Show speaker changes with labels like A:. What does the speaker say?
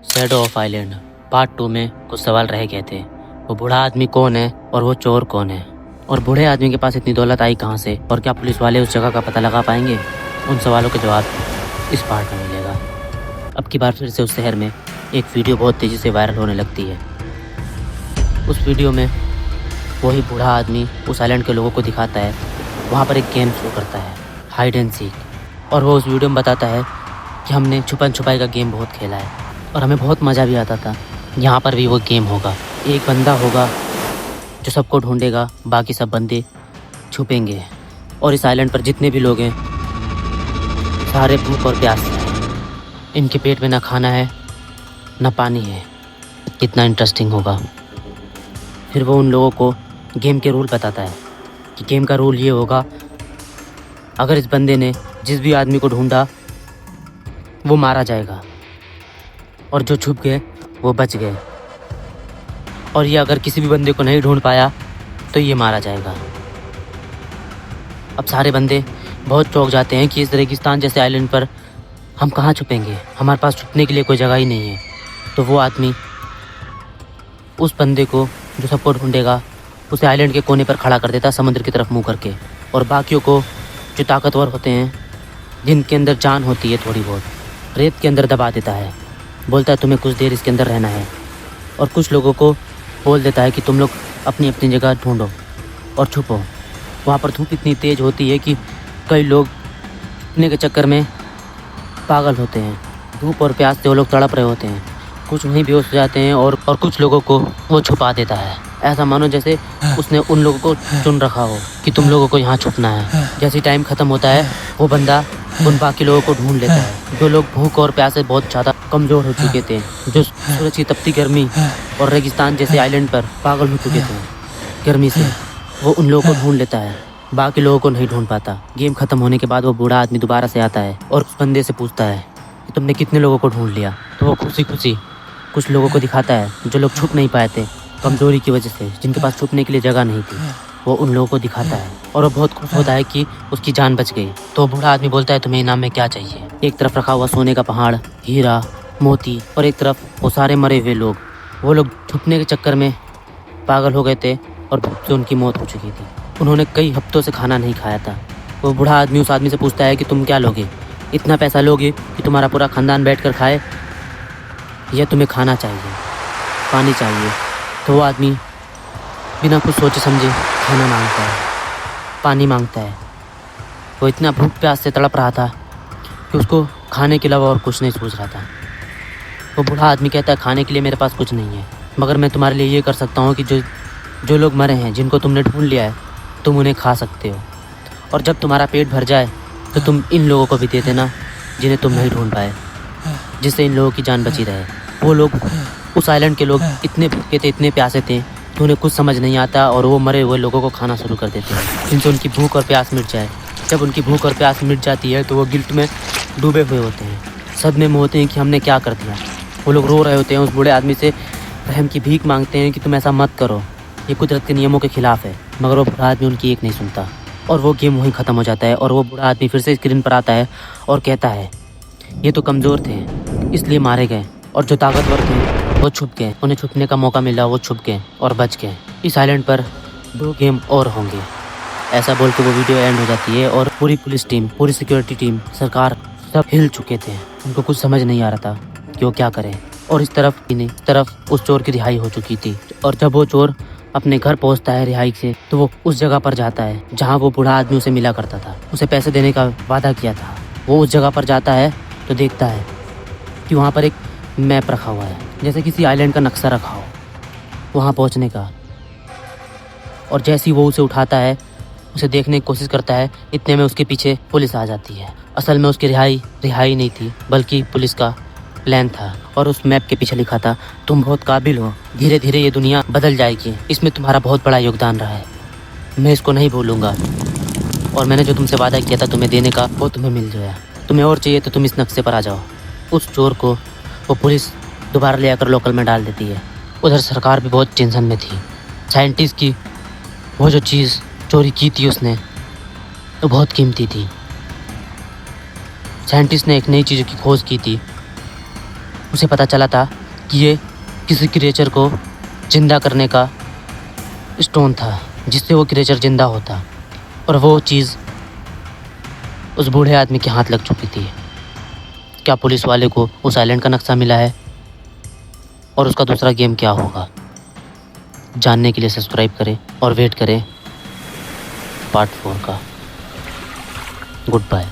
A: Shadow of island part 2 में कुछ सवाल रह गए थे। वो बूढ़ा आदमी कौन है और वो चोर कौन है, और बूढ़े आदमी के पास इतनी दौलत आई कहाँ से, और क्या पुलिस वाले उस जगह का पता लगा पाएंगे? उन सवालों के जवाब इस पार्ट में मिलेगा। अब की बार फिर से उस शहर में एक वीडियो बहुत तेज़ी से वायरल होने लगती है। उस वीडियो में वही बूढ़ा आदमी उस आइलैंड के लोगों को दिखाता है, वहाँ पर एक गेम शुरू करता है, हाइड एंड सीक। और वो उस वीडियो में बताता है कि हमने छुपन छुपाई का गेम बहुत खेला है और हमें बहुत मज़ा भी आता था। यहाँ पर भी वो गेम होगा, एक बंदा होगा जो सबको ढूंढेगा, बाकी सब बंदे छुपेंगे। और इस आइलैंड पर जितने भी लोग हैं सारे भूख और प्यास हैं, इनके पेट में ना खाना है ना पानी है। कितना इंटरेस्टिंग होगा। फिर वो उन लोगों को गेम के रूल बताता है कि गेम का रूल ये होगा, अगर इस बंदे ने जिस भी आदमी को ढूंढा वो मारा जाएगा और जो छुप गए वो बच गए, और ये अगर किसी भी बंदे को नहीं ढूंढ पाया तो ये मारा जाएगा। अब सारे बंदे बहुत चौंक जाते हैं कि इस रेगिस्तान जैसे आइलैंड पर हम कहाँ छुपेंगे, हमारे पास छुपने के लिए कोई जगह ही नहीं है। तो वो आदमी उस बंदे को जो सबको ढूंढेगा उसे आइलैंड के कोने पर खड़ा कर देता, समुद्र की तरफ मुँह करके, और बाकियों को जो ताकतवर होते हैं, जिनके अंदर जान होती है थोड़ी बहुत, रेत के अंदर दबा देता है। बोलता है तुम्हें कुछ देर इसके अंदर रहना है, और कुछ लोगों को बोल देता है कि तुम लोग अपनी अपनी जगह ढूंढो और छुपो। वहाँ पर धूप इतनी तेज़ होती है कि कई लोग छुपने के चक्कर में पागल होते हैं। धूप और प्यास से वो लोग तड़प रहे होते हैं, कुछ वहीं बेहोश हो जाते हैं, और कुछ लोगों को वो छुपा देता है। ऐसा मानो जैसे उसने उन लोगों को चुन रखा हो कि तुम लोगों को यहाँ छुपना है। जैसे टाइम ख़त्म होता है वो बंदा उन बाकी लोगों को ढूंढ लेता है, जो लोग भूख और प्यास से बहुत ज़्यादा कमज़ोर हो चुके थे, जो सूरज की तपती गर्मी और रेगिस्तान जैसे आइलैंड पर पागल हो चुके थे गर्मी से। वो उन लोगों को ढूंढ लेता है, बाकी लोगों को नहीं ढूंढ पाता। गेम ख़त्म होने के बाद वो बूढ़ा आदमी दोबारा से आता है और उस बंदे से पूछता है कि तुमने कितने लोगों को ढूंढ लिया। तो वो खुशी खुशी कुछ लोगों को दिखाता है जो लोग छुप नहीं पाए थे कमज़ोरी की वजह से, जिनके पास छुपने के लिए जगह नहीं थी, वो उन लोगों को दिखाता है, और वो बहुत खुश होता है कि उसकी जान बच गई। तो बूढ़ा आदमी बोलता है तुम्हें इनाम में क्या चाहिए। एक तरफ रखा हुआ सोने का पहाड़, हीरा मोती, और एक तरफ वो सारे मरे हुए लोग। वो लोग छुपने के चक्कर में पागल हो गए थे और भूख से उनकी मौत हो चुकी थी। उन्होंने कई हफ्तों से खाना नहीं खाया था। वो बूढ़ा आदमी उस आदमी से पूछता है कि तुम क्या लोगे, इतना पैसा लोगे कि तुम्हारा पूरा ख़ानदान बैठ कर खाए, या तुम्हें खाना चाहिए, पानी चाहिए? तो वो आदमी बिना कुछ सोचे समझे खाना मांगता है, पानी मांगता है। वो इतना भूख प्यास से तड़प रहा था कि उसको खाने के अलावा और कुछ नहीं सूझ रहा था। वो बूढ़ा आदमी कहता है खाने के लिए मेरे पास कुछ नहीं है, मगर मैं तुम्हारे लिए ये कर सकता हूँ कि जो लोग मरे हैं, जिनको तुमने ढूंढ लिया है, तुम उन्हें खा सकते हो, और जब तुम्हारा पेट भर जाए तो तुम इन लोगों को भी दे देना जिन्हें तुम नहीं ढूंढ पाए, जिससे इन लोगों की जान बची रहे। वो लोग, उस आइलैंड के लोग इतने भूखे थे, इतने प्यासे थे कि उन्हें कुछ समझ नहीं आता, और वो मरे हुए लोगों को खाना शुरू कर देते हैं, जिनसे उनकी भूख और प्यास मिट जाए। जब उनकी भूख और प्यास मिट जाती है तो वो गिल्ट में डूबे हुए होते हैं, सदमे में होते हैं कि हमने क्या कर दिया। वो लोग रो रहे होते हैं, उस बूढ़े आदमी से रहम की भीख मांगते हैं कि तुम ऐसा मत करो, ये कुदरत के नियमों के खिलाफ है, मगर वो बूढ़ा आदमी उनकी एक नहीं सुनता, और वो गेम वहीं ख़त्म हो जाता है। और वो बूढ़ा आदमी फिर से स्क्रीन पर आता है और कहता है ये तो कमज़ोर थे इसलिए मारे गए, और जो ताकतवर थे वो छुप गए, उन्हें छुपने का मौका मिला, वो छुप गए और बच गए। इस आइलैंड पर 2 गेम और होंगे। ऐसा बोल के वो वीडियो एंड हो जाती है, और पूरी पुलिस टीम, पूरी सिक्योरिटी टीम, सरकार सब हिल चुके थे। उनको कुछ समझ नहीं आ रहा था कि वो क्या करें। और इस तरफ उस चोर की रिहाई हो चुकी थी, और जब वो चोर अपने घर पहुंचता है रिहाई से, तो वो उस जगह पर जाता है जहां वो बूढ़ा आदमी उसे मिला करता था, उसे पैसे देने का वादा किया था। वो उस जगह पर जाता है तो देखता है कि वहाँ पर एक मैप रखा हुआ है, जैसे किसी आइलैंड का नक्शा रखा हो वहाँ पहुँचने का। और जैसे ही वो उसे उठाता है, उसे देखने की कोशिश करता है, इतने में उसके पीछे पुलिस आ जाती है। असल में उसकी रिहाई नहीं थी, बल्कि पुलिस का प्लान था, और उस मैप के पीछे लिखा था तुम बहुत काबिल हो, धीरे धीरे ये दुनिया बदल जाएगी, इसमें तुम्हारा बहुत बड़ा योगदान रहा है, मैं इसको नहीं भूलूंगा, और मैंने जो तुमसे वादा किया था तुम्हें देने का वो तुम्हें मिल गया, तुम्हें और चाहिए तो तुम इस नक्शे पर आ जाओ। उस चोर को वो पुलिस दोबारा ले आकर लोकल में डाल देती है। उधर सरकार भी बहुत टेंशन में थी। साइंटिस्ट की वो जो चीज़ चोरी की थी उसने, वो बहुत कीमती थी। साइंटिस्ट ने एक नई चीज़ की खोज की थी, उसे पता चला था कि ये किसी क्रिएचर को जिंदा करने का स्टोन था, जिससे वो क्रिएचर जिंदा होता, और वो चीज़ उस बूढ़े आदमी के हाथ लग चुकी थी। क्या पुलिस वाले को उस आइलैंड का नक्शा मिला है और उसका दूसरा गेम क्या होगा? जानने के लिए सब्सक्राइब करें और वेट करें पार्ट 4 का। Good bye.